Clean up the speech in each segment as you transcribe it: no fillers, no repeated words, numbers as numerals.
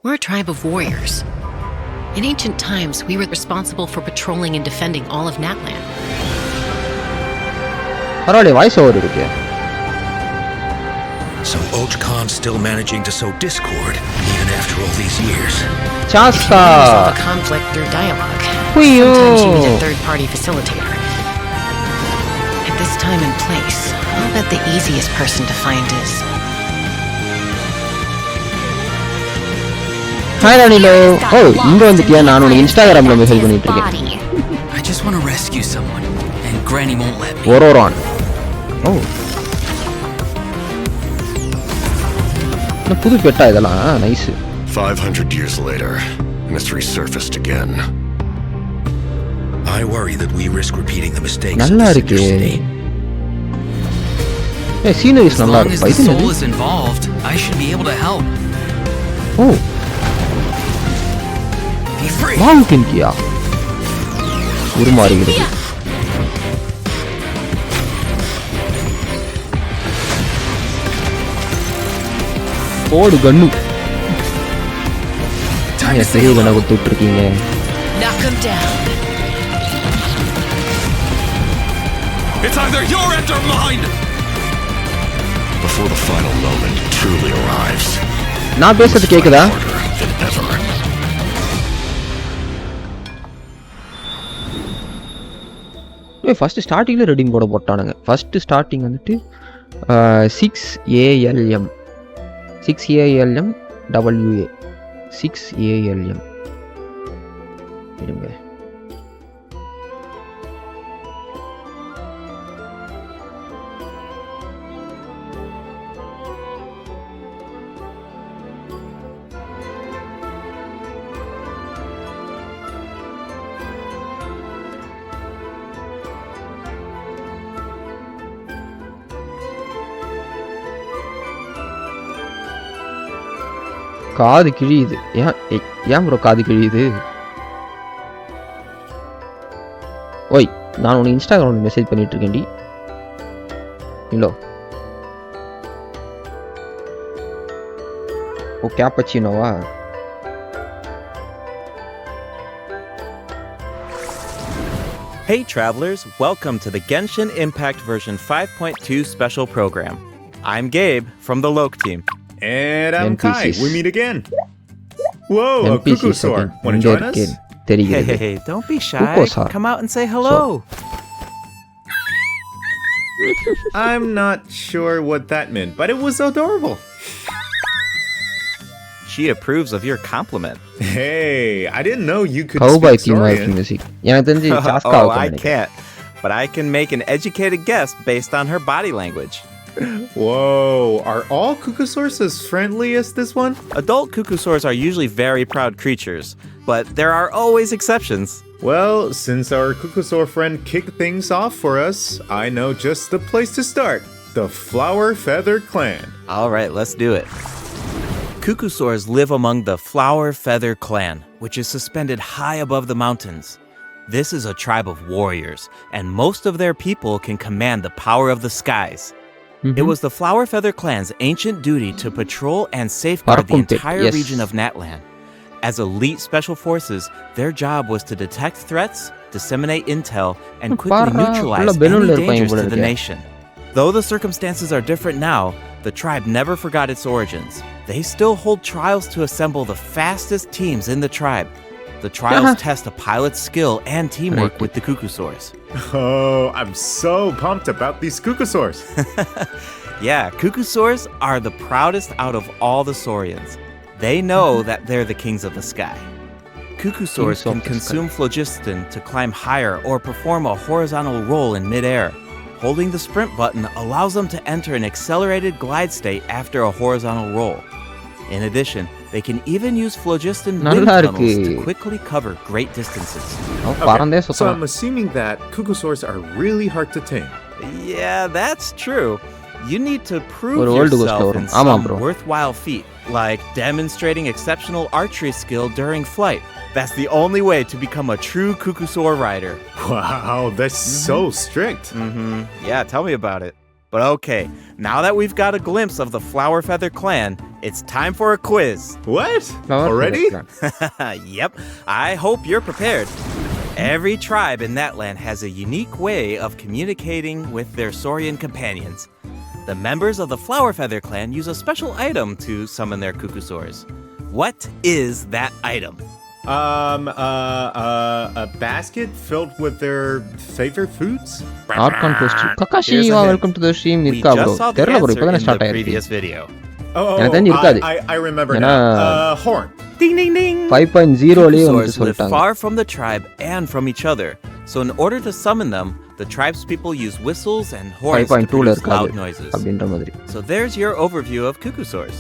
We're a tribe of warriors. In ancient times, we were responsible for patrolling and defending all of Natlan. பரவாயில்ல voice over இருக்கு. So Oj Khan's still managing to sow discord even after all these years. Sastha Resolve a conflict through dialogue. ஐயோ Sometimes you need a third-party facilitator. At this time and place, I'll bet the easiest person to find is... hi ராணிலோ. ஓ இங்க வந்துட்டியா? நான் உனக்கு இன்ஸ்டாகிராம்ல message பண்ணிட்டு இருக்கேன். I just want to rescue someone and Granny won't let me. ஒரோரான். ஓ என்ன புது பெட்டா இதெல்லாம்? Nice. 500 years later, and it's resurfaced again. I worry that we risk repeating the mistakes. நல்லா இருக்கு. ஏய் சீனரிஸ் நல்லா இருக்கு. As long as the soul is involved, I should be able to help. O Be free. மாவுண்டின் கியா உருமாறுகிறது. ஓடு கண்ணு. பெரிய கண்ணை கொடுத்துட்டு இருக்கீங்க. Knock him down. It's either your end or mine. Before the final moment truly arrives. நான் பேசுறது கேக்குதா? Than ever. First ஸ்டார்டிங்ல ரெடிங் போட போட்டானுங்க. ஃபர்ஸ்ட் ஸ்டார்டிங் வந்துட்டு 6ALM 6ALM WA 6ALM இருங்க. காது கிழியுது. ஏன் ப்ரோ காது கிழியுது? ஓய் நான் உனக்கு இன்ஸ்டாகிராமில் மெசேஜ் பண்ணிட்டு இருக்கேன்டி. இல்லோ ஓ கேப்பச்சினோவா? Hey travelers, welcome to the Genshin Impact version 5.2 special program. I'm Gabe from the Loke team. And I'm Kai. NPCs. We meet again. Whoa, a cuckoo soar. Want to join us? Hey, don't be shy. Cuckoo-sar. Come out and say hello. I'm not sure what that meant, but it was adorable. She approves of your compliment. Hey, I didn't know you could Cowboy speak theme Saurian. music. எனக்கு தெரிஞ்சு சாஸ்கா Oh, I can't. But I can make an educated guess based on her body language. Whoa, are all cuckoosaurs as friendly as this one? Adult cuckoosaurs are usually very proud creatures, but there are always exceptions. Well, since our cuckoosaur friend kicked things off for us, I know just the place to start. The Flower Feather Clan. All right, let's do it. Cuckoosaurs live among the Flower Feather Clan, which is suspended high above the mountains. This is a tribe of warriors, and most of their people can command the power of the skies. It was the Flower Feather Clan's ancient duty to patrol and safeguard the entire region of Natlan. As elite special forces, their job was to detect threats, disseminate intel, and quickly neutralize any dangers to the nation. Though the circumstances are different now, the tribe never forgot its origins. They still hold trials to assemble the fastest teams in the tribe. The trials test a pilot's skill and teamwork with the cuckoosaurs. Oh, I'm so pumped about these cuckoosaurs. Yeah, cuckoosaurs are the proudest out of all the saurians. They know that they're the kings of the sky. Cuckoosaurs can consume phlogiston to climb higher or perform a horizontal roll in midair. Holding the sprint button allows them to enter an accelerated glide state after a horizontal roll. In addition, they can even use phlogiston wind tunnels to quickly cover great distances. Okay, so I'm assuming that cuckoosaurs are really hard to tame. Yeah, that's true. You need to prove yourself in some worthwhile feat, like demonstrating exceptional archery skill during flight. That's the only way to become a true cuckoosaur rider. Wow, that's so strict. Yeah, tell me about it. But okay, now that we've got a glimpse of the Flower Feather clan, it's time for a quiz. What? Flower Already? Feather Clan. Yep, I hope you're prepared. Every tribe in that land has a unique way of communicating with their Saurian companions. The members of the Flower Feather clan use a special item to summon their cuckoosaurs. What is that item? A basket filled with their favorite foods? Archon question. Kakashi, Here's a hint. welcome to the stream. We இருக்கா bro? just saw the தெரியல bro, answer இப்பதானே in start the ஆயிருக்கு. previous video. Oh, எனக்கு இருக்காது. I remember ஏன்னா, now. Horn. Ding ding ding! 5.0லயே வந்து Cuckoosaurs live சொல்லிட்டாங்க. far from the tribe and from each other. So in order to summon them, the tribe's people use whistles and horns to 5.2ல produce இருக்காது loud noises. அப்படின்ற மாதிரி. So there's your overview of cuckoosaurs.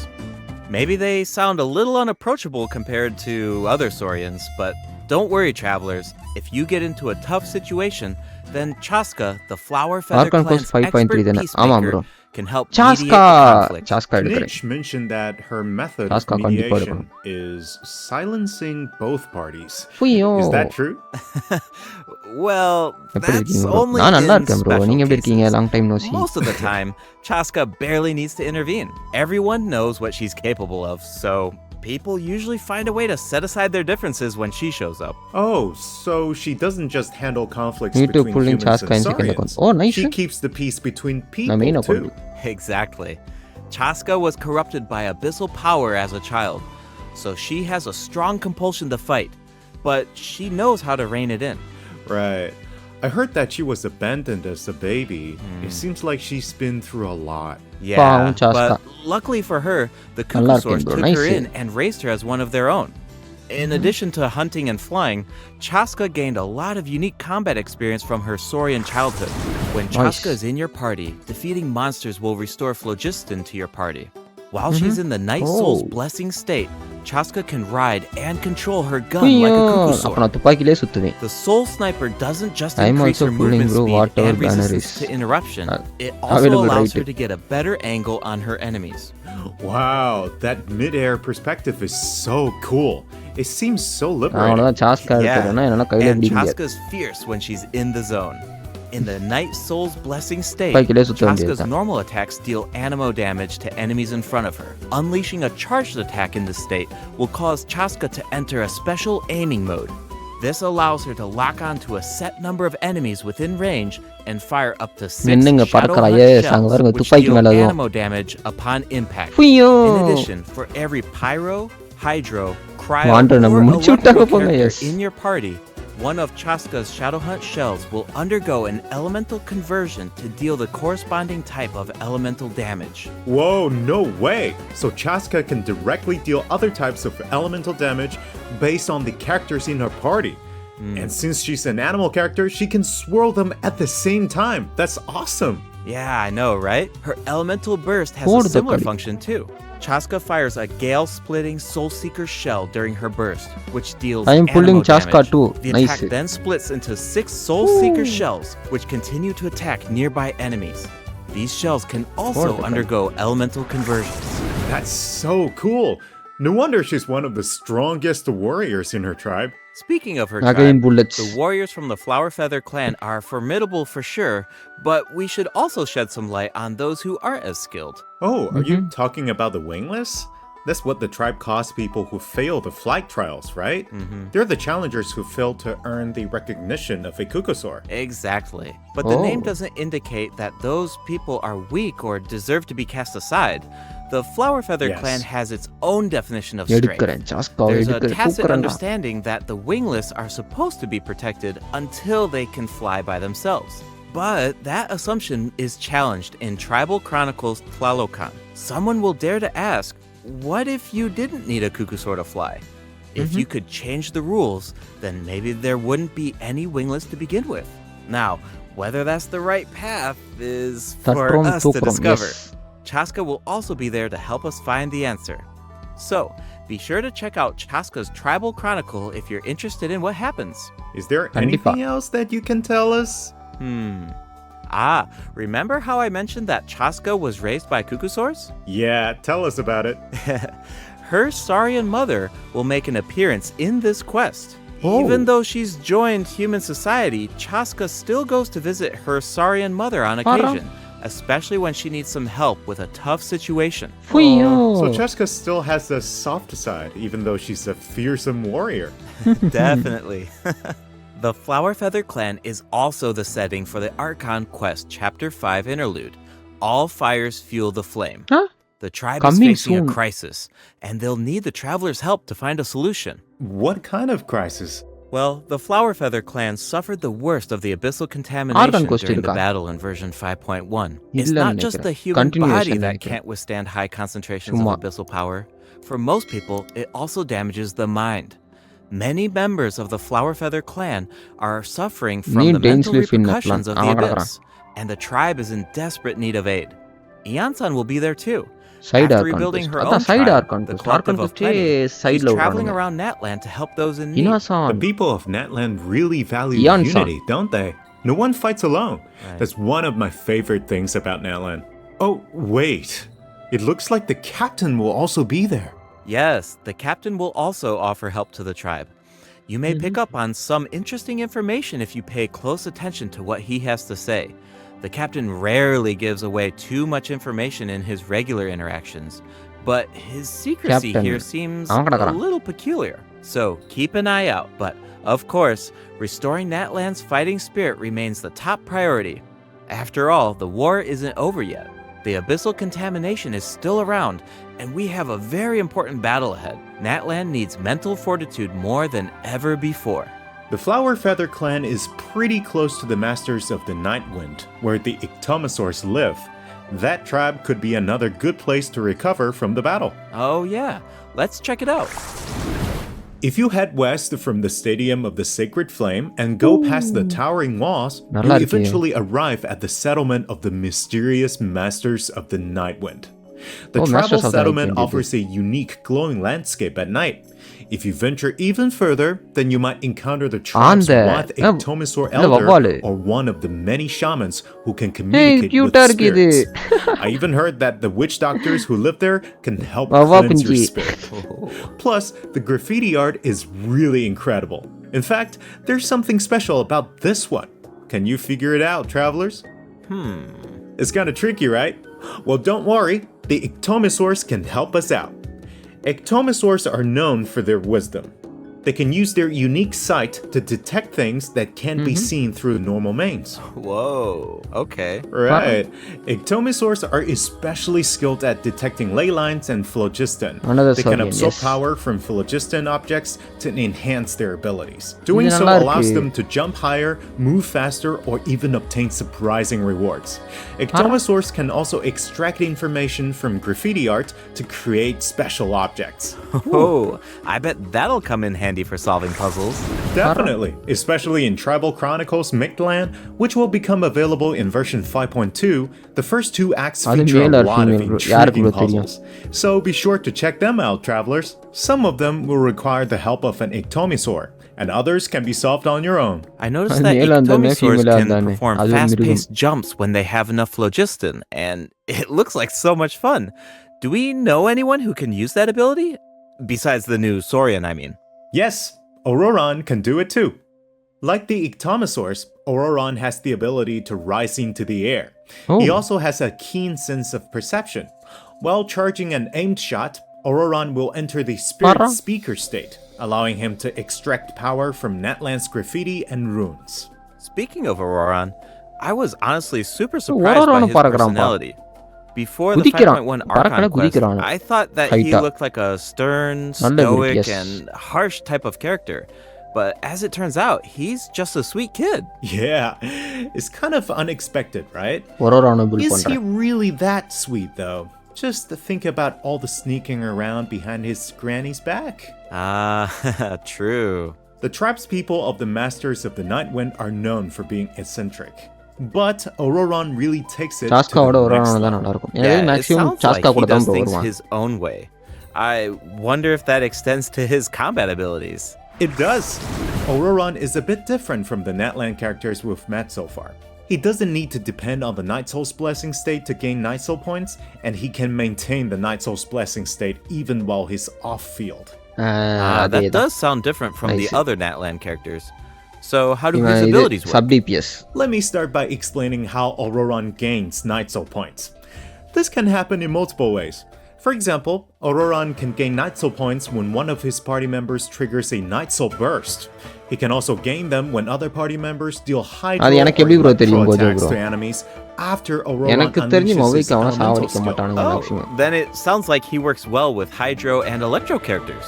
Maybe they sound a little unapproachable compared to other saurians, but don't worry, travelers. If you get into a tough situation, then Chaska, the Flower Feather Archon clan's cost 5.3 expert தானே? ஆமா bro. peacemaker, can help mediate சாஸ்கா the conflict. சாஸ்கா எடுக்கிறேன். Niche mentioned that her method of Chaska கண்டிப்பா mediation எடுக்கணும். is silencing both parties. புய்யோ. Is that true? Well, எப்படி that's இருக்கீங்க bro? only நான் நல்லா in இருக்கேன் bro. special நீங்க எப்படி இருக்கீங்க? cases. Long time no see. Most of the time, Chaska barely needs to intervene. Everyone knows what she's capable of, so people usually find a way to set aside their differences when she shows up. Oh, so she doesn't just handle conflicts Need to between pull in humans Chaska and and second saurians. account. Oh, nice. She keeps the peace between நான் people மெயினா too. கொண்டு. Exactly. Chaska was corrupted by abyssal power as a child, so she has a strong compulsion to fight, but she knows how to rein it in. Right. I heard that she was abandoned as a baby. It seems like she's been through a lot. Yeah, Wow, Chaska. but luckily for her, the நல்லா cuckoosaurs இருக்கேன் bro. took her Nice. in and raised her as one of their own. In addition to hunting and flying, Chaska gained a lot of unique combat experience from her Saurian childhood. When Nice. Chaska is in your party, defeating monsters will restore phlogiston to your party. While she's in the Night Soul's Oh. blessing state, Chaska can ride and control her gun like a புய்யோ. அப்ப cuckoosaur. நான் துப்பாக்கிலே சுத்துவேன். The Soul Sniper doesn't just I'm increase also her pulling, movement bro, speed whatever and banner resistance is to interruption. It also available allows right her to get a better angle on her enemies. Wow, that mid-air perspective is so cool. It seems so liberating. அவ்வளவுதான் சாஸ்கா எடுக்கிறேன்னா என்னால கையில and பிடிக்க முடியாது. Chaska's fierce when she's in the zone. In the Night Soul's blessing state, துப்பாக்கிலே சுத்த Chaska's வேண்டியதுதான். normal attacks deal animo damage to enemies in front of her. Unleashing a charged attack in this state will cause Chaska to enter a special aiming mode. This allows her to lock onto a set number of enemies within range and fire up to 6 நின்னுங்க shadow பறக்கறா. hunt Yes, அங்க shells, பாருங்க, which துப்பாக்கி deal மேல அதுவும். animo damage upon impact. புய்யோ. In addition, for every pyro, hydro, cryo, Wander or நம்ம முடிச்சு electrical விட்டாங்க போங்க. character Yes. in your party, one of Chaska's Shadow Hunt shells will undergo an elemental conversion to deal the corresponding type of elemental damage. Whoa, no way! So Chaska can directly deal other types of elemental damage based on the characters in her party. And since she's an animal character, she can swirl them at the same time. That's awesome! Yeah, I know, right? Her elemental burst has Hold a the similar cutting. function too. Chaska fires a gale-splitting Soul Seeker shell during her burst, which deals I am pulling animo Chaska damage. too. The Nice. attack then splits into 6 Soul Seeker shells, which continue to attack nearby enemies. These shells can also Hold the undergo elemental conversions. That's so cool! No wonder she's one of the strongest warriors in her tribe. Speaking of her Again, tribe, bullets. the warriors from the Flower Feather clan are formidable for sure, but we should also shed some light on those who aren't as skilled. Oh, are you talking about the wingless? That's what the tribe calls people who fail the flight trials, right? They're the challengers who fail to earn the recognition of a cuckoosaur. Exactly. But the name Oh. doesn't indicate that those people are weak or deserve to be cast aside. The Flower Feather Yes. clan has its own definition of strength. எடுக்கிறேன் சாஸ்கா There's a எடுக்கிறேன் tacit தூக்குறேன்டா. understanding that the wingless are supposed to be protected until they can fly by themselves. But that assumption is challenged in Tribal Chronicles Tlalocan. Someone will dare to ask, what if you didn't need a cuckoosaur to fly? If you could change the rules, then maybe there wouldn't be any wingless to begin with. Now, whether that's the right path is for தட்டுறோம் us to தூக்குறோம். discover. Yes. Chaska will also be there to help us find the answer. So, be sure to check out Chaska's Tribal Chronicle if you're interested in what happens. Is there கண்டிப்பா. anything else that you can tell us? Remember how I mentioned that Chaska was raised by cuckoosaurs? Yeah, tell us about it. Her Saurian mother will make an appearance in this quest. Oh. Even though she's joined human society, Chaska still goes to visit her Saurian mother on occasion, especially when she needs some help with a tough situation. 후이요. So Cheska still has the soft side, even though she's a fearsome warrior. Definitely. The Flower Feather Clan is also the setting for the Archon Quest Chapter 5 interlude. All fires fuel the flame. Huh? The tribe Coming is facing soon. a crisis, and they'll need the travelers' help to find a solution. What kind of crisis? Well, the Flower Feather Clan suffered the worst of the abyssal contamination Quest during the இருக்கா? battle in version 5.1. It's இல்லன்னு not just நினைக்கிறேன். the human Continuation body that நினைக்கிறேன். can't withstand high concentrations சும்மா. of abyssal power. For most people, it also damages the mind. Many members of the Flower Feather Clan are suffering from நீ the mental Dainsleif repercussions of the அவன் abyss, and the tribe is in desperate need of aid. Iansan will be there too. Side After Archon rebuilding Quest. her அதான் own side tribe, Archon the Quest. Collective Archon of Quest Plenty, side she's ல traveling விடுறானுங்க. around Natland to help those in need. The இனாசான். people of Natland really value Iansan. unity, don't they? No one fights alone. Right. That's one of my favorite things about Natland. Oh, wait. It looks like the captain will also be there. Yes, the captain will also offer help to the tribe. You may pick up on some interesting information if you pay close attention to what he has to say. The captain rarely gives away too much information in his regular interactions, but his secrecy Captain. here seems அவன் a கிடக்குறான். little peculiar. So keep an eye out, but of course, restoring Natland's fighting spirit remains the top priority. After all, the war isn't over yet. The abyssal contamination is still around, and we have a very important battle ahead. Natland needs mental fortitude more than ever before. The Flower Feather Clan is pretty close to the Masters of the Night Wind, where the Ictomosaurs live. That tribe could be another good place to recover from the battle. Oh yeah, let's check it out. If you head west from the Stadium of the Sacred Flame and go past the towering walls, நல்லா you இருக்கே. eventually arrive at the settlement of the mysterious Masters of the Night Wind. The Oh, tribal Masters of the Night settlement Wind, offers a unique glowing landscape at night. If you venture even further, then you might encounter the tribe's அந்த- Wath Ictomosaur இல்ல, வவ்வாலு. elder or one of the many shamans who can communicate cute with ஆ இருக்கு இது. spirits. I even heard that the witch doctors who live there can help வவ்வா cleanse your குஞ்சு. spirit. Plus, the graffiti art is really incredible. In fact, there's something special about this one. Can you figure it out, travelers? It's kind of tricky, right? Well, don't worry. The Ictomosaurs can help us out. Ictomosaurs are known for their wisdom. They can use their unique sight to detect things that can't be seen through normal means. Whoa, okay. Right. Ictomosaurs are especially skilled at detecting ley lines and phlogiston. Another They can Saurian, absorb yes. power from phlogiston objects to enhance their abilities. Doing இது so நல்லா allows இருக்கு. them to jump higher, move faster, or even obtain surprising rewards. Ictomosaurs can also extract information from graffiti art to create special objects. Oh, I bet that'll come in handy for solving puzzles. Definitely, especially in Tribal Chronicles Mictlan, which will become available in version 5.2. The first two acts அது feature male a or lot of female? யாருக்கு intriguing bro தெரியும்? puzzles. So be sure to check them out, travelers. Some of them will require the help of an Ictomosaur, and others can be solved on your own. I noticed அது that male இருந்தானே, ectomosaurs female can இருந்தானே. perform அது ஒரு fast-paced மிருகம். jumps when they have enough phlogiston, and it looks like so much fun. Do we know anyone who can use that ability? Besides the new Saurian, I mean. Yes, Auroron can do it too. Like the Ictomosaurs, Auroron has the ability to rise into the air. He Oh. also has a keen sense of perception. While charging an aimed shot, Auroron will enter the spirit Para. speaker state, allowing him to extract power from Natland's graffiti and runes. Speaking of Auroron, I was honestly super surprised by Auroron his பறக்குறான்ப்பா. personality. Before the குதிக்கிறான். 5.1 பறக்கல, Archon quest, குதிக்கிறான். I thought that he Height-ஆ. looked like a stern, நல்ல வீடு, stoic, yes. and harsh type of character. But as it turns out, he's just a sweet kid. Yeah, it's kind of unexpected, right? ஒரோரான பில் Is he பண்றேன். really that sweet, though? Just to think about all the sneaking around behind his granny's back. Ah, true. The tribespeople of the Masters of the Night Wind are known for being eccentric. But Auroron really takes it to சாஸ்காவோட the ஒரோரான next தான் level. நல்லா இருக்கும். Yeah, எனக்கு it maximum sounds like சாஸ்கா he கூட does தான் bro things வருவான். his own way. I wonder if that extends to his combat abilities. It does. Auroron is a bit different from the Natland characters we've met so far. He doesn't need to depend on the Night Soul's Blessing state to gain Night Soul points, and he can maintain the Night Soul's Blessing state even while he's off-field. That அதேதான். does sound different from I the see. other Natland characters. So how do his இது abilities work? sub DPS. Let me start by explaining how Auroron gains Night Soul points. This can happen in multiple ways. For example, Auroron can gain Night Soul points when one of his party members triggers a Night Soul burst. He can also gain them when other party members deal hydro அது or எனக்கு எப்படி bro electro தெரியும் Gojo attacks bro? to enemies after Auroron எனக்கு தெரிஞ்சு unleashes his மொபைலுக்கு அவன elemental சாவடிக்க skill. மாட்டானுங்க Oh, maximum. then it sounds like he works well with hydro and electro characters.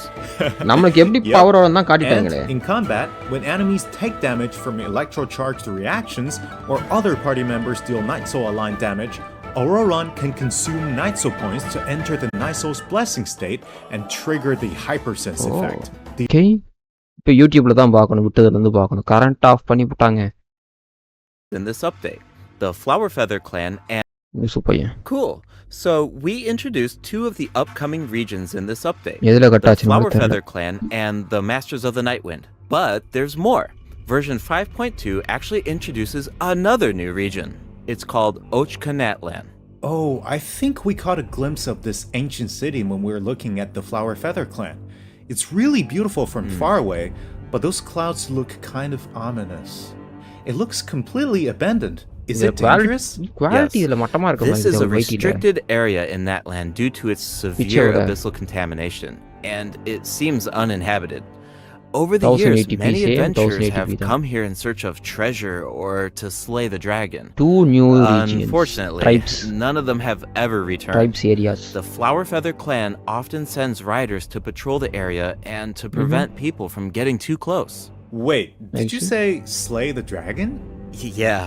நமக்கு எப்படி Yep. பவர் வரும் தான் காட்டிட்டாங்களே. And in combat, when enemies take damage from electro-charged reactions or other party members deal Night Soul aligned damage, Auroron can consume Night Soul points to enter the Night Soul's blessing state and trigger the hypersense effect. Okay. இப்போ யூடியூப்ல தான் பார்க்கணும், விட்டதுல இருந்து பார்க்கணும். Current off பண்ணி விட்டாங்க. In this update, the Flower Feather clan and news பையன். cool. So we introduced two of the upcoming regions in this update. எதுல கட் The ஆச்சுன்னு Flower தெரியல. Feather clan and the Masters of the Nightwind. But there's more. Version 5.2 actually introduces another new region. It's called Ochkanatlan. Oh, I think we caught a glimpse of this ancient city when we were looking at the Flower Feather clan. It's really beautiful from far away, but those clouds look kind of ominous. It looks completely abandoned. Is it dangerous? Quality இதுல மட்டமா இருக்கு This is a restricted area in that land due to its severe abyssal contamination, and it seems uninhabited. Over the years, 1080p many same, adventurers 1080p have தான். come here in search of treasure or to slay the dragon. Two new regions. Unfortunately, Tribes. none of them have ever returned. Tribes areas. The Flower Feather clan often sends riders to patrol the area and to prevent people from getting too close. Wait, did Thank you you. say slay the dragon? Yeah,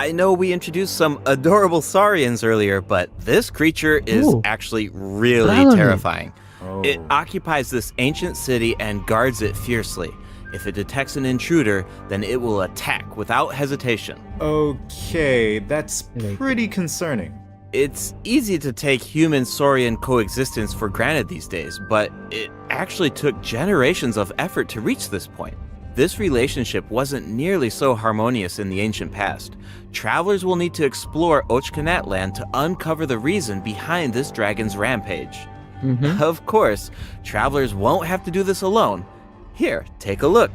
I know we introduced some adorable saurians earlier, but this creature is Ooh. actually really Dragon. terrifying. Oh. It occupies this ancient city and guards it fiercely. If it detects an intruder, then it will attack without hesitation. Okay, that's pretty concerning. It's easy to take human-saurian coexistence for granted these days, but it actually took generations of effort to reach this point. This relationship wasn't nearly so harmonious in the ancient past. Travelers will need to explore Ochkanatlan to uncover the reason behind this dragon's rampage. Of course, travelers won't have to do this alone. Here, take a look.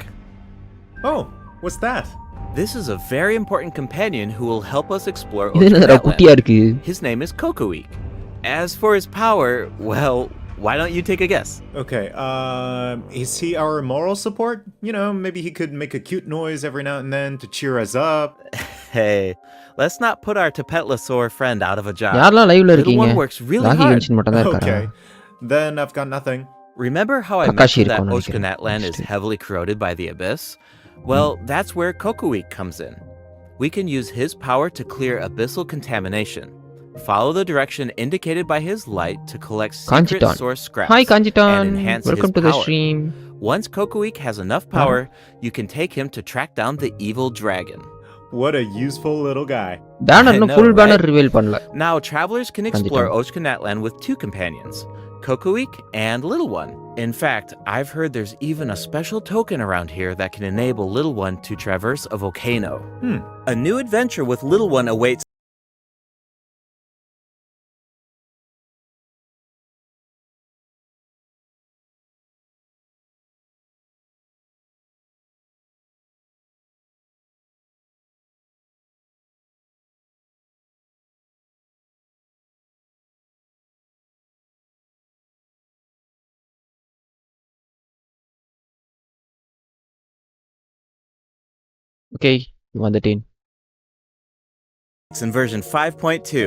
Oh, what's that? This is a very important companion who will help us explore இது என்னடா குட்டியா Ochkanatlan. இருக்கு? His name is Kokoweek. As for his power, well, why don't you take a guess? Okay, is he our moral support? You know, maybe he could make a cute noise every now and then to cheer us up. Hey, let's not put our Tapetlosaur friend out of a job. யாரெல்லாம் லைவ்ல Little இருக்கீங்க? one works really லாகி hard. Genshin மட்டும் தான் இருக்காரா? Okay, then I've got nothing. Remember how I Kakashi mentioned that இருக்கான்னு நினைக்கிறேன். Ochkanatlan is heavily corroded by the abyss? Well, that's where Kokoweek comes in. We can use his power to clear abyssal contamination. Follow the direction indicated by his light to collect secret Kanjitan. source scraps Hi and Kanjitan. enhance Welcome his to the power. stream. Once Kokoweek has enough power, you can take him to track down the evil dragon. What a useful little guy. Banner I இன்னும் know, full banner right? reveal பண்ணல. Now, travelers can explore Kanjitan. Ochkanatlan with two companions, Kokoweek and Little One. In fact, I've heard there's even a special token around here that can enable Little One to traverse a volcano. A new adventure with Little One awaits. Okay, வந்துட்டேன். In version 5.2.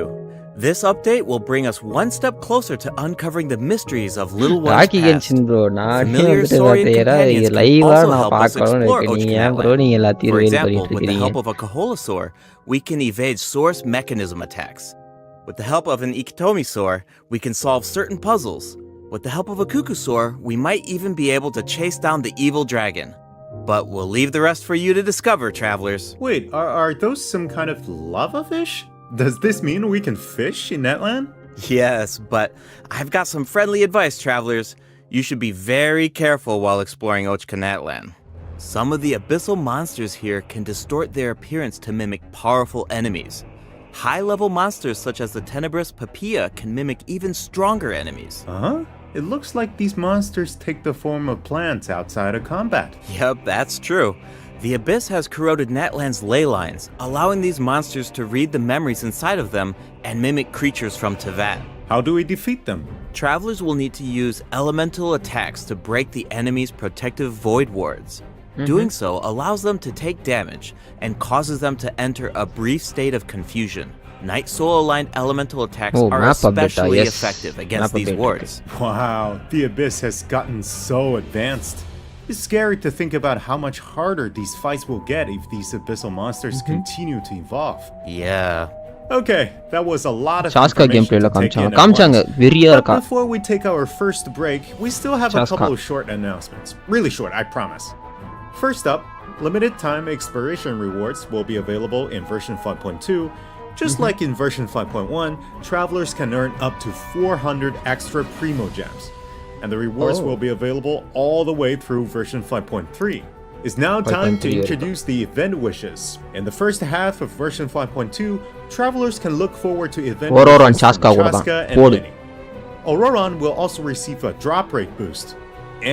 This update will bring us one step closer to uncovering the mysteries of Little One's லாகி past. Genshin bro நான் Familiar வந்துட்டு saurian பார்த்தேன் companions can லைவா also நான் help us பார்க்கணும்னு explore இருக்கேன். நீங்க ஏன் ப்ரோ Ochkanatlan. நீங்க எல்லாத்தையும் For reveal example, பண்ணிட்டு with the இருக்கீங்க? help of a Koholosaur, we can evade source mechanism attacks. With the help of an Ikitomisaur, we can solve certain puzzles. With the help of a Kukusaur, we might even be able to chase down the evil dragon. But we'll leave the rest for you to discover, travelers. Wait, are those some kind of lava fish? Does this mean we can fish in Netland? Yes, but I've got some friendly advice, travelers. You should be very careful while exploring Ochkanatlan. Some of the abyssal monsters here can distort their appearance to mimic powerful enemies. High-level monsters such as the tenebrous Papilla can mimic even stronger enemies. Huh? It looks like these monsters take the form of plants outside of combat. Yep, that's true. The Abyss has corroded Natlan's ley lines, allowing these monsters to read the memories inside of them and mimic creatures from Tevat. How do we defeat them? Travelers will need to use elemental attacks to break the enemy's protective void wards. Doing so allows them to take damage and causes them to enter a brief state of confusion. Night Soul aligned elemental attacks are especially effective against these wards. Wow, the Abyss has gotten so advanced. It's scary to think about how much harder these fights will get if these abyssal monsters continue to evolve. Yeah. Okay, that was a lot of Chaska information gameplay to take in at காமிச்சாங்க once. வெறியா But இருக்கா before we take our first break, we still have a Chaska. couple of short announcements. Really short, I promise. First up, limited time expiration rewards will be available in version 5.2. Just like in version 5.1, travelers can earn up to 400 extra Primo gems. And the rewards will be available all the way through version 5.3. It's now time to introduce the event wishes. In the first half of version 5.2, travelers can look forward to event Auroran wishes from Chaska Chaska and போடு. Minnie. Auroran will also receive a drop rate boost.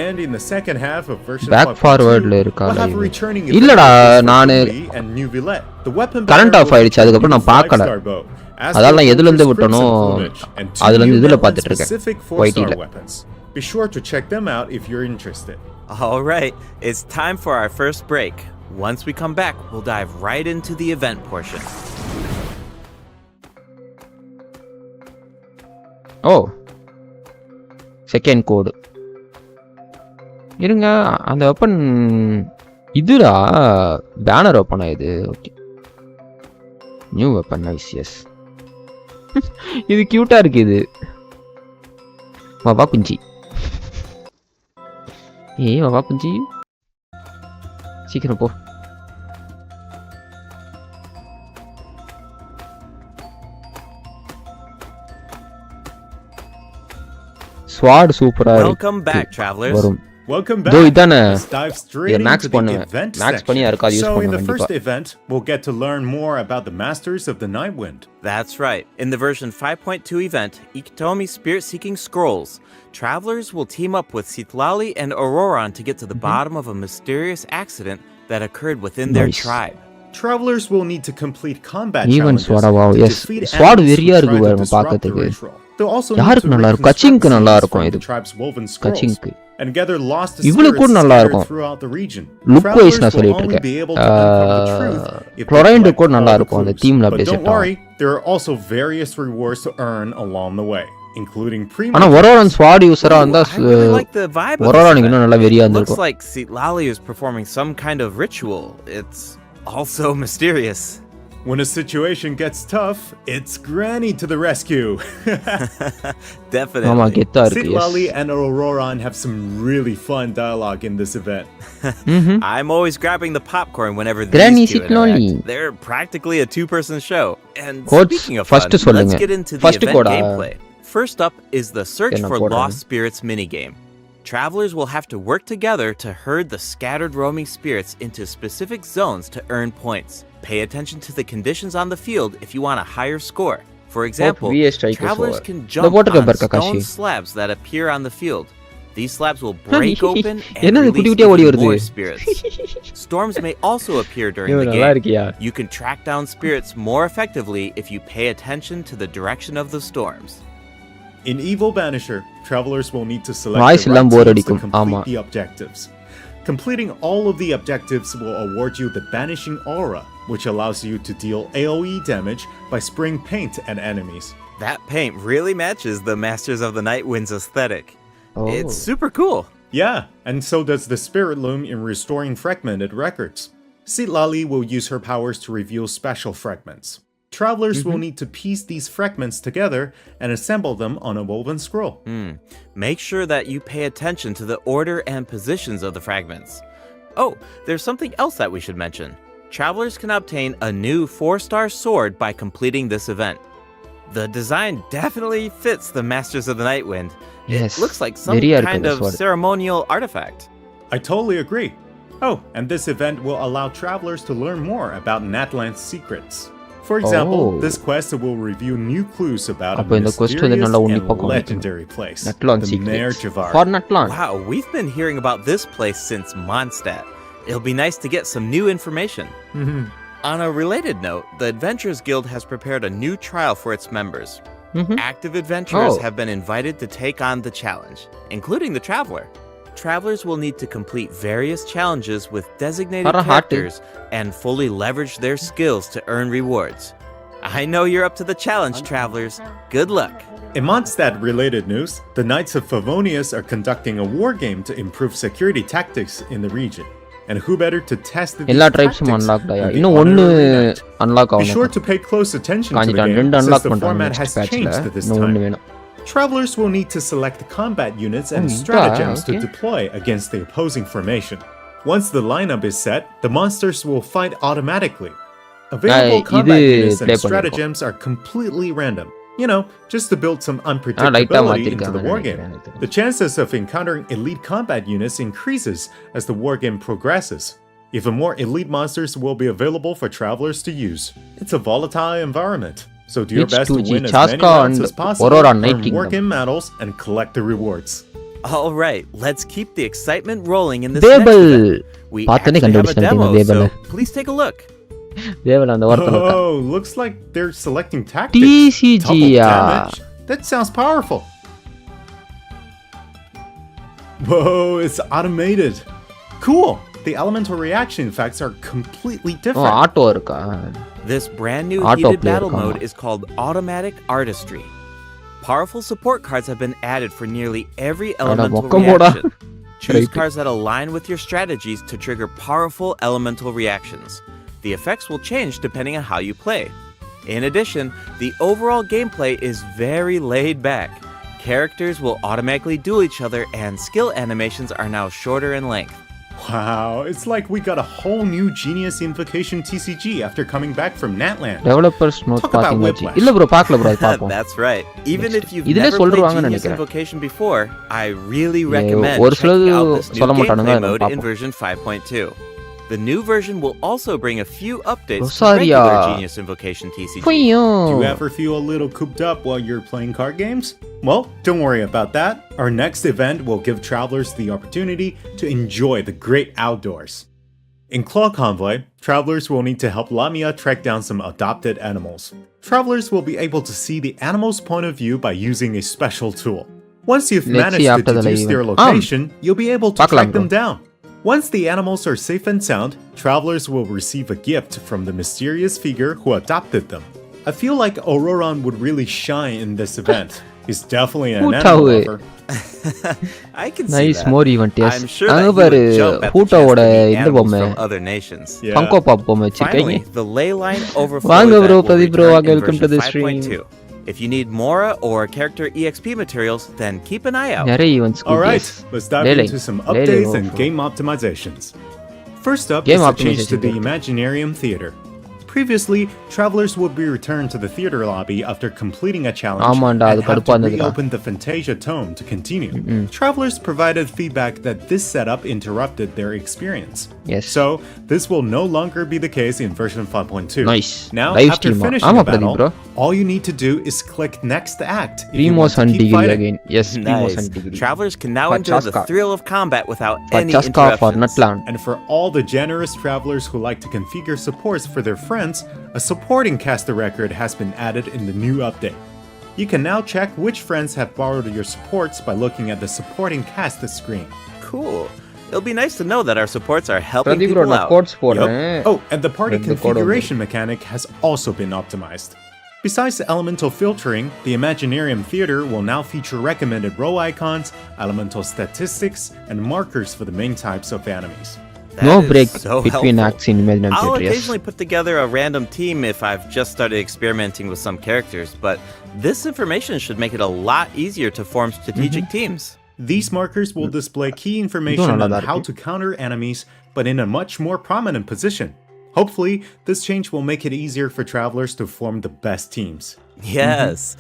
And in the second half of version Back 5.2, forward ல இருக்கா we'll have இது? returning இல்லடா, event wishes for நானு Lee and New Villette. The weapon Current bearer off will ஆயிடுச்சு, அதுக்கப்புறம் நான் receive பார்க்கல. 5-star bow, as அதால நான் will எதுல இருந்து Crimson விட்டனோ Plumage and 2 அதுல இருந்து new இதுல Netland பார்த்துட்டு இருக்கேன் specific YT 4-star ல weapons. Be sure to check them out if you're interested. All right, it's time for our first break. Once we come back, we'll dive right into the event portion. ஓ second கோடு இருங்க அந்த weapon இதுடா banner வெப்பனா இது okay new weapon nice yes இது கியூட்டா இருக்கு இது வாவா குஞ்சி வாவா குஞ்சி சீக்கிரம் போ ஸ்வாட் சூப்பரா இருக்கு Welcome back, travelers. வரும் Welcome Though back. இதானே Let's dive straight max into the பண்ணுவேன். event Max பண்ணி section. யாருக்காவது use So in பண்ணுவேன் the first கண்டிப்பா. event, we'll get to learn more about the Masters of the Nightwind. That's right. In the version 5.2 event, Ikitomi Spirit Seeking Scrolls, travelers will team up with Citlali and Auroran to get to the bottom of a mysterious accident that occurred within their Nice. tribe. Travelers will need to complete combat Even challenges Sword, wow, to yes. defeat Sword enemies வெறியா who இருக்கு try to பாருங்க disrupt the பார்க்கிறதுக்கு. ritual. They'll also need யாருக்கு to நல்லா இருக்கும்? reconstruct கச்சிங்க்கு நல்லா scenes இருக்கும் from இது. the tribe's woven scrolls கச்சிங்க்கு and gather lost இவளுக்கு கூட spirits நல்லா scattered இருக்கும். throughout the region. Look wise Travelers நான் will சொல்லிட்டு only இருக்கேன் be able to uncover the truth if they குளோரைண்ட் collect கூட நல்லா all the இருக்கும் அந்த clues. டீம்ல But அப்படியே don't செட் ஆகும் worry, there are also various rewards to earn along the way, including premium. ஆனா ஒரோரன் ஸ்வாட் யூசரா Ooh, இருந்தா I really like the vibe of this ஒரோரானுக்கு event. இன்னும் நல்லா வெறியா Looks இருந்திருக்கும் like Citlali is performing some kind of ritual. It's also mysterious. When a situation gets tough, it's Granny to the rescue. ஆமா Definitely. கெத்தா இருக்கு Citlali and Auroran have some really fun dialogue in this event. I'm always grabbing the popcorn whenever Granny these two Citlali. interact. They're practically a two-person show. And Quotes speaking of first fun, let's சொல்லுங்க. get into the First event Kota? gameplay. First up is the Search என்ன for போடுறேன்? Lost Spirits minigame. Travelers will have to work together to herd the scattered roaming spirits into specific zones to earn points. Pay attention to the conditions on the field if you want a higher score. For example, VA strikers travelers over. can The jump water on cover, Kakashi. stone slabs that appear on the field. These slabs will break open and என்னது குட்டி release குட்டியா ஓடி even வருது more spirits. Storms may also appear during the நல்லா game. இருக்கியா You can track down spirits more effectively if you pay attention to the direction of the storms. In Evil Banisher, travelers will need to select Noise the எல்லாம் right bore teams to அடிக்கும். complete ஆமா. the objectives. Completing all of the objectives will award you the Banishing Aura, which allows you to deal AoE damage by spraying paint at enemies. That paint really matches the Masters of the Nightwind's aesthetic. Oh. It's super cool. Yeah, and so does the Spirit Loom in restoring fragmented records. Citlali will use her powers to reveal special fragments. Travelers will need to piece these fragments together and assemble them on a woven scroll. Make sure that you pay attention to the order and positions of the fragments. Oh, there's something else that we should mention. Travelers can obtain a new 4-star sword by completing this event. The design definitely fits the Masters of the Nightwind. Yes, It looks like some very kind of sword. ceremonial artifact. I totally agree. Oh, and this event will allow travelers to learn more about Natland's secrets. For example, Oh. this quest will reveal new clues about a அப்ப இந்த quest வந்து mysterious நல்லா and உன்னிப்பா கவனிக்கணும். legendary place, நட்லான் the secrets Mare Javar. ஃபார் நட்லான் Wow, we've been hearing about this place since Mondstadt. It'll be nice to get some new information. On a related note, the Adventurers Guild has prepared a new trial for its members. Active adventurers have been invited to take on the challenge, including the Traveler. Travelers will need to complete various challenges with designated characters and fully leverage their skills to earn rewards. I know you're up to the challenge, Travelers. Good luck. In Mondstadt-related news, the Knights of Favonius are conducting a war game to improve security tactics in the region. And who better to test these எல்லா tactics ட்ரைப்ஸும் unlock than ஆயா the இன்னும் ஒன்னு honorary knight? Unlock Be sure ஆகும் to pay close attention to the காஞ்சிட்டான் game ரெண்டு since unlock the பண்றாங்க format next has பேட்ச்ல changed this இன்னும் ஒன்னு time. வேணும் Travelers will need to select combat units and yeah, stratagems okay. to deploy against the opposing formation. Once the lineup is set, the monsters will fight automatically. Available combat units and stratagems are completely random. You know, just to build some unpredictability into the wargame. The chances of encountering elite combat units increases as the wargame progresses. Even more elite monsters will be available for travelers to use. It's a volatile environment, so do your best to win as many rounds as possible, earn wargame medals, and collect the rewards. All right, let's keep the excitement rolling in this next event. We actually have a demo, so please take a look. Oh, looks like they're selecting tactics. TCG, Double yeah. damage? That sounds powerful. Whoa, it's automated. Cool. The elemental reaction effects are completely different. Auto இருக்கா This brand new Auto heated player battle combo. mode is called Automatic Artistry. Powerful support cards have been added for nearly every elemental மொக்கமோடா. reaction. Choose Right. cards that align with your strategies to trigger powerful elemental reactions. The effects will change depending on how you play. In addition, the overall gameplay is very laid back. Characters will automatically duel each other and skill animations are now shorter in length. Wow, it's like we got a whole new Genius Invocation TCG after coming back from Natland. Developers note Talk about பாத்தீங்க whiplash. இல்ல bro பார்க்கல bro அது பாப்போம் That's right. Even Next. if you've இதுலயே never played சொல்றாங்கன்னு Genius நினைக்கிறேன். Invocation before, I really recommend ஒரு checking சிலது out this new சொல்ல மாட்டானுங்க, gameplay அதை mode in பார்ப்போம். version 5.2. The new version will also bring a few updates to Rosaria. regular Genius Invocation TCG. Do you ever feel a little cooped up while you're playing card games? Well, don't worry about that. Our next event will give travelers the opportunity to enjoy the great outdoors. In Claw Convoy, travelers will need to help Lamia track down some adopted animals. Travelers will be able to see the animal's point of view by using a special tool. Once you've Let's managed see to after the deduce live their event. location, you'll be able to Pakkalam, track them down. Once the animals are safe and sound, travelers will receive a gift from the mysterious figure who adopted them. I feel like Auroron would really shine in this event. He's definitely an animal lover. I can see nice that. More events I'm sure அங்க that you பாரு would jump at the chance ஹூட்டோவோட to meet இந்த animals பொம்மை from other nations. Yeah. பங்கோ பாப் பொம்மை வச்சிருக்கீங்க Finally, the ley line overflow வாங்க event bro, will Pradeep bro, return in welcome to version the stream. 5.2. If you need Mora or character EXP materials, then keep an eye out. நிறைய events Alright, let's dive Lele. into some Lele updates and overflow. game optimizations. First up Game is a change to optimization the bit. Imaginarium Theater. Previously, travelers would be returned to the theater lobby after completing a challenge ஆமாண்டா, அது and have கடுப்பா to இருந்ததுடா. reopen the Fantasia Tome to continue. Travelers provided feedback that this setup interrupted their experience. Yes. So, this will no longer be the case in version 5.2. Nice. Now, Live after stream. finishing ஆமா a battle, Pradeep bro. all you need to do is click Next Act if you Primo's want to and keep degree fighting. again. Yes, Primo's Nice. and degree. Travelers can now enjoy the Pachaska. thrill of combat without any Pachaska for interruptions. Nutland. And for all the generous travelers who like to configure supports for their friends, a supporting caster record has been added in the new update. You can now check which friends have borrowed your supports by looking at the supporting cast screen. Cool. It'll be nice to know that our supports are helping Pradeep bro people நான் out. Quotes போடுறேன் Oh, and the party Then the code configuration mechanic has also been optimized. Besides the elemental filtering, the Imaginarium Theater will now feature recommended row icons, elemental statistics, and markers for the main types of enemies. That no is break so between helpful. acts in Imaginarium I'll Theater. Yes. occasionally put together a random team if I've just started experimenting with some characters, but this information should make it a lot easier to form strategic teams. These markers will display key information நல்லா on தான் how இருக்கு. to counter enemies, but in a much more prominent position. Hopefully, this change will make it easier for travelers to form the best teams. Yes.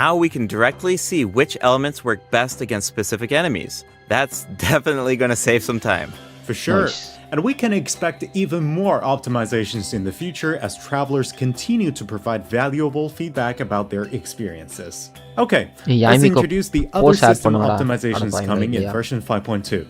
Now we can directly see which elements work best against specific enemies. That's definitely going to save some time. For sure. Nice. And we can expect even more optimizations in the future as travelers continue to provide valuable feedback about their experiences. Okay, Hey, let's Yamiko, introduce the other post add system பண்ணுவாடா. optimizations அட coming in பையன் version 5.2.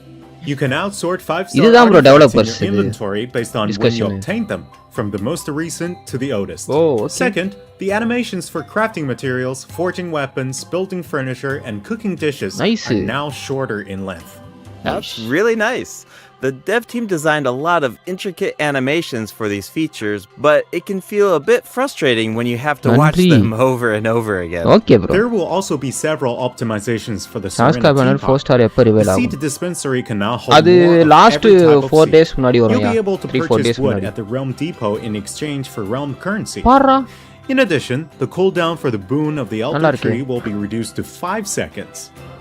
You can outsort 5-star இதுதான் bro artifacts in developers your inventory based on when you discussion. obtained them, from the most recent to the oldest. Oh, okay. Second, the animations for crafting materials, forging weapons, building furniture, and cooking dishes Nice. are now shorter in length. That's really nice. The dev team designed a lot of intricate animations for these features, but it can feel a bit frustrating when you have to watch Nandri. them over and over again. Okay bro. There will also be several optimizations for the Chaska Serena banner 4 teapot. star எப்ப reveal The ஆகும்? seed dispensary can now hold அது more of last every type of 4 seed. days முன்னாடி You'll வரும் be able to 3-4 purchase days wood முன்னாடி. at the Realm Depot in exchange for Realm currency. Para. In addition, the cooldown for the boon of the நல்லா Elder இருக்கு. Tree will be reduced to 5 seconds.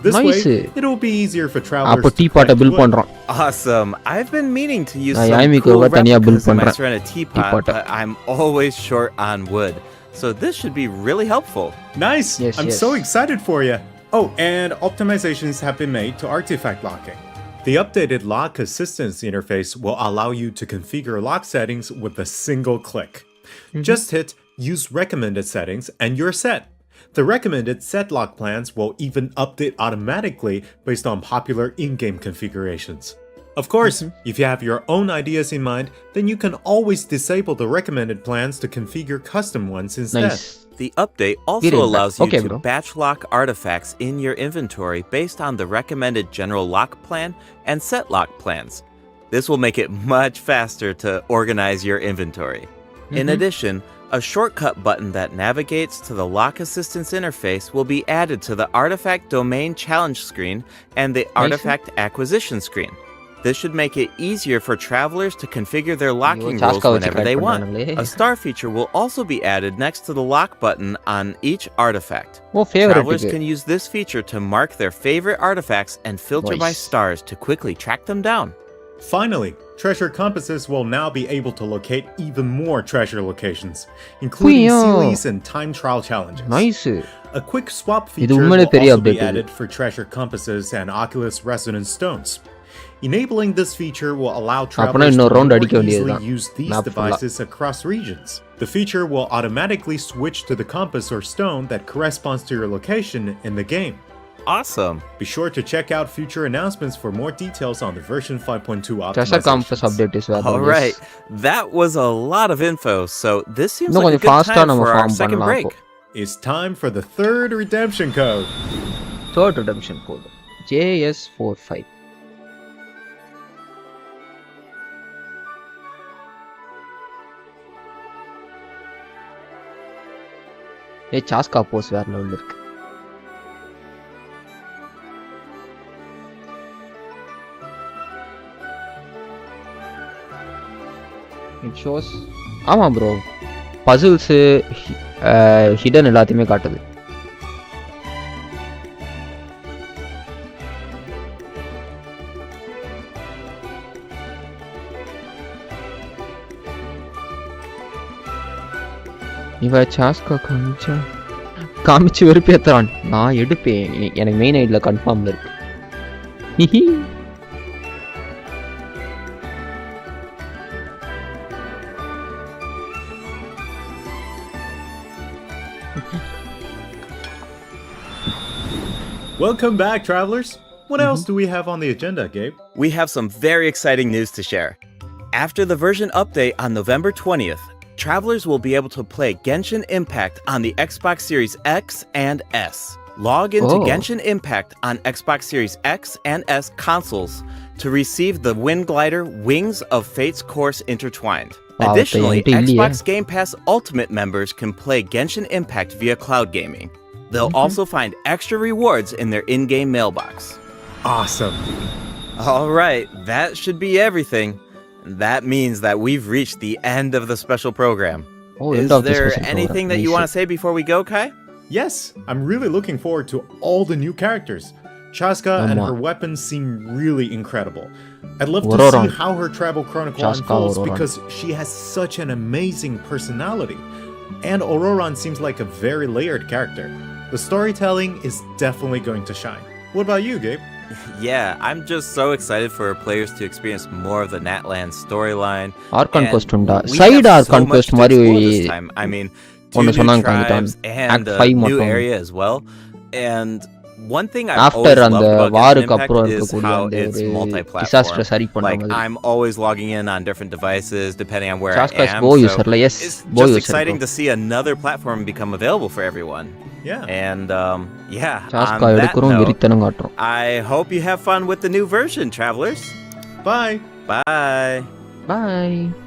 This Nice. way, it will be easier for travelers அப்போ to டீபாட்டை craft build wood. பண்றோம். Awesome. I've been meaning to use நான் some யாமிக்காவை cool தனியா build replicas in my பண்றேன். Serena teapot, Teapot. but I'm always short on wood. So this should be really helpful. Nice! Yes, I'm yes. so excited for you. Oh, and optimizations have been made to artifact locking. The updated lock assistance interface will allow you to configure lock settings with a single click. Just hit Use Recommended Settings and you're set. The recommended set lock plans will even update automatically based on popular in-game configurations. Of course, if you have your own ideas in mind, then you can always disable the recommended plans to configure custom ones instead. Nice. The update Get also it, allows you okay, to bro. batch lock artifacts in your inventory based on the recommended general lock plan and set lock plans. This will make it much faster to organize your inventory. In addition, a shortcut button that navigates to the lock assistance interface will be added to the artifact domain challenge screen and the artifact acquisition screen. This should make it easier for travelers to configure their locking rules Chaska whenever they வச்சு want. பண்ணானுங்களே. A star feature will also be added next to the lock button on each artifact. Oh favourite Travelers can use this feature to mark their favorite artifacts and filter by Nice. stars to quickly track them down. Finally, treasure compasses will now be able to locate even more treasure locations, including Puyo. series and time trial challenges. Nice. A quick swap இது feature உண்மையிலே will பெரிய also be update இது. added for treasure compasses and Oculus Resonance stones. Enabling this feature will allow travelers to இன்னொரு round more அடிக்க easily வேண்டியதுதான். use these Map full-ஆ. devices across regions. The feature will automatically switch to the compass or stone that corresponds to your location in the game. Awesome. Be sure to check out future announcements for more details on the version 5.2 Treasure Compass optimizations. update is where All right. That was a lot of info. So this seems இன்னும் like a கொஞ்சம் good ஃபாஸ்டா time நம்ம for our form second பண்ணலாம் break. அப்போ. It's time for the third redemption code. Third redemption code JS45. சாஸ்கா Bose வேற லெவல்ல இருக்கு. It shows ஆமா ப்ரோ பசில்ஸ் ஹிடன் எல்லாத்தையுமே காட்டுது. இவ சாஸ்கா காமிச்சு வெறுப்பேத்துறான். நான் எடுப்பேன், எனக்கு மெயின் ஐடில கன்ஃபார்ம்ல இருக்கு. Welcome back, travelers. What else do we have on the agenda, Gabe? We have some very exciting news to share. After the version update on November 20th, travelers will be able to play Genshin Impact on the Xbox Series X and S. Log into Genshin Impact on Xbox Series X and S consoles to receive the Wind Glider Wings of Fate's Course Intertwined. Wow, Additionally, they really, Xbox Game Pass Ultimate members can play Genshin Impact via cloud gaming. They'll also find extra rewards in their in-game mailbox. Awesome. All right, that should be everything. That means that we've reached the end of the special program. Oh, Is end of the there special anything program. that you Nice. want to say before we go, Kai? Yes, I'm really looking forward to all the new characters. Chaska and her weapons seem really incredible. I'd love to Aurora. see how her travel chronicle Chaska unfolds Aurora. because she has such an amazing personality. And Auroran seems like a very layered character. The storytelling is definitely going to shine. What about you, Gabe? Yeah, I'm just so excited for players to experience more of the Natland storyline. Arc Conquest And உண்டா? we Side have Arc so much Conquest to மாதிரி explore this time. I mean, two ஒன்னு new சொன்னாங்க tribes காமிட்டான். and Act a 5 new மட்டும். area as well. And one thing I've After always அந்த loved about வாருக்கு Genshin அப்புறம் Impact is இருக்கக்கூடிய how அந்த it's ஒரு multi-platform. disaster சரி பண்ண Like மாதிரி. I'm always logging in on different devices depending on where Chaska I is am. bow So user, yes, it's bow just user exciting bro. to see another platform become available for everyone. Yeah. And yeah, Chaska on that எடுக்கிறோம் note, வெறித்தனம் காட்டுறோம். I hope you have fun with the new version, travelers. Bye. Bye. Bye.